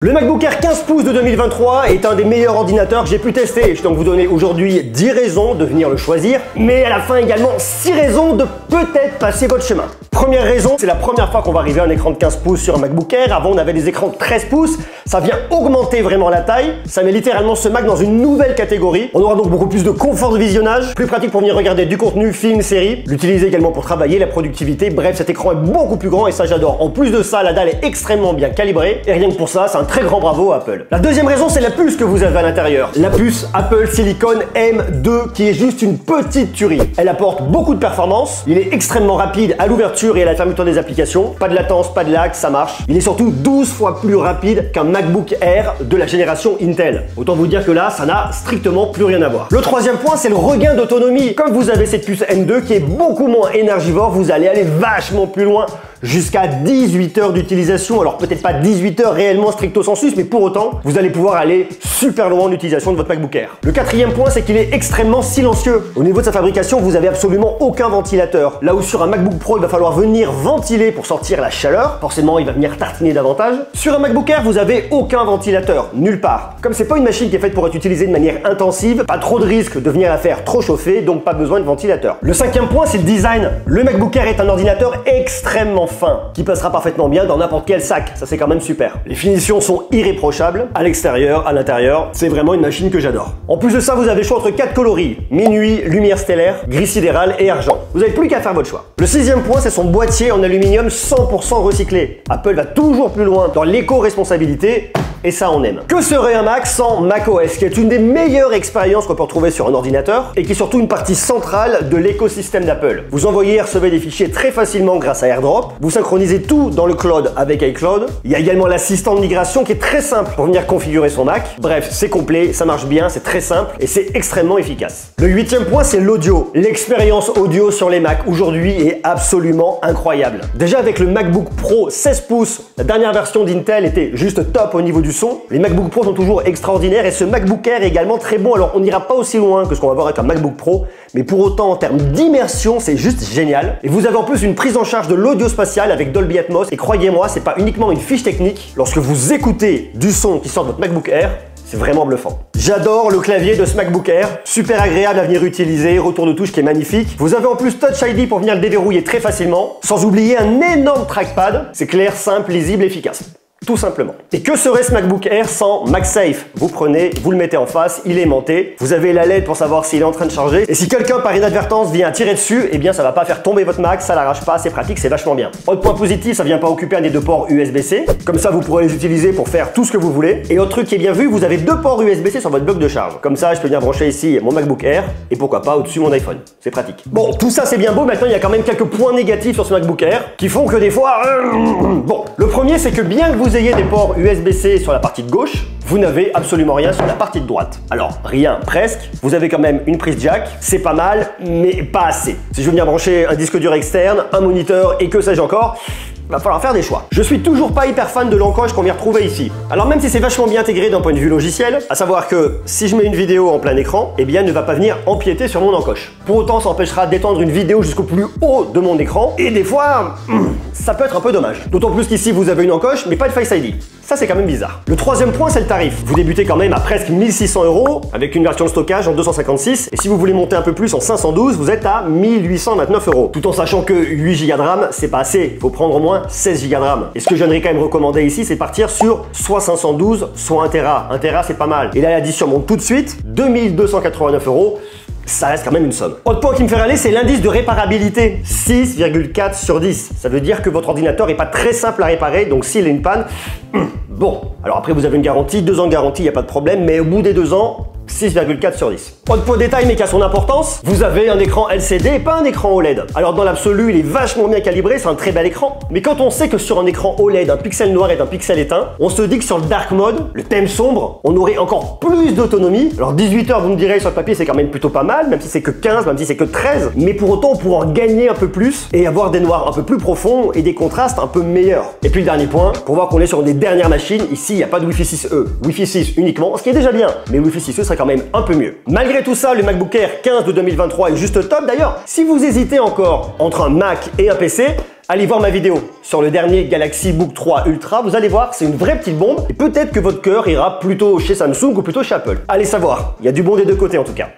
Le MacBook Air 15 pouces de 2023 est un des meilleurs ordinateurs que j'ai pu tester. Je vais donc vous donner aujourd'hui 10 raisons de venir le choisir, mais à la fin également 6 raisons de peut-être passer votre chemin. Première raison, c'est la première fois qu'on va arriver à un écran de 15 pouces sur un MacBook Air. Avant, on avait des écrans de 13 pouces. Ça vient augmenter vraiment la taille. Ça met littéralement ce Mac dans une nouvelle catégorie. On aura donc beaucoup plus de confort de visionnage, plus pratique pour venir regarder du contenu, films, séries. L'utiliser également pour travailler, la productivité. Bref, cet écran est beaucoup plus grand et ça, j'adore. En plus de ça, la dalle est extrêmement bien calibrée. Et rien que pour ça, c'est un très grand bravo à Apple. La deuxième raison, c'est la puce que vous avez à l'intérieur. La puce Apple Silicon M2 qui est juste une petite tuerie. Elle apporte beaucoup de performance. Il est extrêmement rapide à l'ouverture et à la fermeture des applications. Pas de latence, pas de lag, ça marche. Il est surtout 12 fois plus rapide qu'un MacBook Air de la génération Intel. Autant vous dire que là, ça n'a strictement plus rien à voir. Le troisième point, c'est le regain d'autonomie. Comme vous avez cette puce M2 qui est beaucoup moins énergivore, vous allez aller vachement plus loin. Jusqu'à 18 heures d'utilisation. Alors peut-être pas 18 heures réellement stricto sensus, mais pour autant, vous allez pouvoir aller super loin en utilisation de votre MacBook Air. Le quatrième point, c'est qu'il est extrêmement silencieux. Au niveau de sa fabrication, vous avez absolument aucun ventilateur. Là où sur un MacBook Pro, il va falloir venir ventiler pour sortir la chaleur. Forcément, il va venir tartiner davantage. Sur un MacBook Air, vous avez aucun ventilateur, nulle part. Comme c'est pas une machine qui est faite pour être utilisée de manière intensive, pas trop de risque de venir la faire trop chauffer, donc pas besoin de ventilateur. Le cinquième point, c'est le design. Le MacBook Air est un ordinateur extrêmement fin, qui passera parfaitement bien dans n'importe quel sac. Ça, c'est quand même super. Les finitions sont irréprochables, à l'extérieur, à l'intérieur. C'est vraiment une machine que j'adore. En plus de ça, vous avez le choix entre 4 coloris: minuit, lumière stellaire, gris sidéral et argent. Vous n'avez plus qu'à faire votre choix. Le sixième point, c'est son boîtier en aluminium 100% recyclé. Apple va toujours plus loin dans l'éco-responsabilité. Et ça, on aime. Que serait un Mac sans macOS, qui est une des meilleures expériences qu'on peut retrouver sur un ordinateur et qui est surtout une partie centrale de l'écosystème d'Apple. Vous envoyez et recevez des fichiers très facilement grâce à AirDrop. Vous synchronisez tout dans le cloud avec iCloud. Il y a également l'assistant de migration qui est très simple pour venir configurer son Mac. Bref, c'est complet, ça marche bien, c'est très simple et c'est extrêmement efficace. Le huitième point, c'est l'audio. L'expérience audio sur les Macs aujourd'hui est absolument incroyable. Déjà avec le MacBook Pro 16 pouces, la dernière version d'Intel était juste top au niveau du son. Les MacBook Pro sont toujours extraordinaires et ce MacBook Air est également très bon. Alors on n'ira pas aussi loin que ce qu'on va voir avec un MacBook Pro, mais pour autant en termes d'immersion, c'est juste génial. Et vous avez en plus une prise en charge de l'audio spatial avec Dolby Atmos. Et croyez-moi, c'est pas uniquement une fiche technique. Lorsque vous écoutez du son qui sort de votre MacBook Air, c'est vraiment bluffant. J'adore le clavier de ce MacBook Air, super agréable à venir utiliser, retour de touche qui est magnifique. Vous avez en plus Touch ID pour venir le déverrouiller très facilement, sans oublier un énorme trackpad. C'est clair, simple, lisible, efficace. Tout simplement. Et que serait ce MacBook Air sans MagSafe? Vous prenez, vous le mettez en face, il est aimanté. Vous avez la LED pour savoir s'il est en train de charger. Et si quelqu'un par inadvertance vient tirer dessus, eh bien ça va pas faire tomber votre Mac, ça l'arrache pas, c'est pratique, c'est vachement bien. Autre point positif, ça vient pas occuper un des deux ports USB-C. Comme ça, vous pourrez les utiliser pour faire tout ce que vous voulez. Et autre truc qui est bien vu, vous avez deux ports USB-C sur votre bloc de charge. Comme ça, je peux venir brancher ici mon MacBook Air et pourquoi pas au-dessus mon iPhone. C'est pratique. Bon, tout ça c'est bien beau. Maintenant, il y a quand même quelques points négatifs sur ce MacBook Air qui font que des fois... Bon, le premier, c'est que bien que vous ayez des ports USB-C sur la partie de gauche, vous n'avez absolument rien sur la partie de droite. Alors, rien, presque. Vous avez quand même une prise jack, c'est pas mal, mais pas assez. Si je veux venir brancher un disque dur externe, un moniteur et que sais-je encore, va falloir faire des choix. Je suis toujours pas hyper fan de l'encoche qu'on vient retrouver ici. Alors même si c'est vachement bien intégré d'un point de vue logiciel, à savoir que si je mets une vidéo en plein écran, eh bien elle ne va pas venir empiéter sur mon encoche. Pour autant, ça empêchera d'étendre une vidéo jusqu'au plus haut de mon écran et des fois, ça peut être un peu dommage. D'autant plus qu'ici vous avez une encoche mais pas de Face ID. Ça c'est quand même bizarre. Le troisième point, c'est le tarif. Vous débutez quand même à presque 1600 € avec une version de stockage en 256 et si vous voulez monter un peu plus en 512, vous êtes à 1829 €. Tout en sachant que 8 Go de RAM, c'est pas assez. Il faut prendre au moins 16 Go de RAM. Et ce que j'aimerais quand même recommander ici, c'est partir sur soit 512, soit 1 Tera. 1 Tera, c'est pas mal. Et là, l'addition monte tout de suite, 2289 €. Ça reste quand même une somme. Autre point qui me fait râler, c'est l'indice de réparabilité. 6,4 sur 10. Ça veut dire que votre ordinateur est pas très simple à réparer, donc s'il a une panne, bon. Alors après, vous avez une garantie, 2 ans de garantie, il n'y a pas de problème, mais au bout des 2 ans, 6,4 sur 10. Autre point détail mais qui a son importance, vous avez un écran LCD et pas un écran OLED. Alors dans l'absolu, il est vachement bien calibré, c'est un très bel écran. Mais quand on sait que sur un écran OLED, un pixel noir est un pixel éteint, on se dit que sur le dark mode, le thème sombre, on aurait encore plus d'autonomie. Alors 18 heures, vous me direz, sur le papier, c'est quand même plutôt pas mal, même si c'est que 15, même si c'est que 13. Mais pour autant, on pourra en gagner un peu plus et avoir des noirs un peu plus profonds et des contrastes un peu meilleurs. Et puis le dernier point, pour voir qu'on est sur des dernières machines, ici, il n'y a pas de Wi-Fi 6E. Wi-Fi 6 uniquement, ce qui est déjà bien. Mais Wi-Fi 6E serait quand même un peu mieux. Malgré tout ça, le MacBook Air 15 de 2023 est juste top. D'ailleurs, si vous hésitez encore entre un Mac et un PC, Allez voir ma vidéo sur le dernier Galaxy Book 3 Ultra, vous allez voir, c'est une vraie petite bombe et peut-être que votre cœur ira plutôt chez Samsung ou plutôt chez Apple. Allez savoir, il y a du bon des deux côtés en tout cas.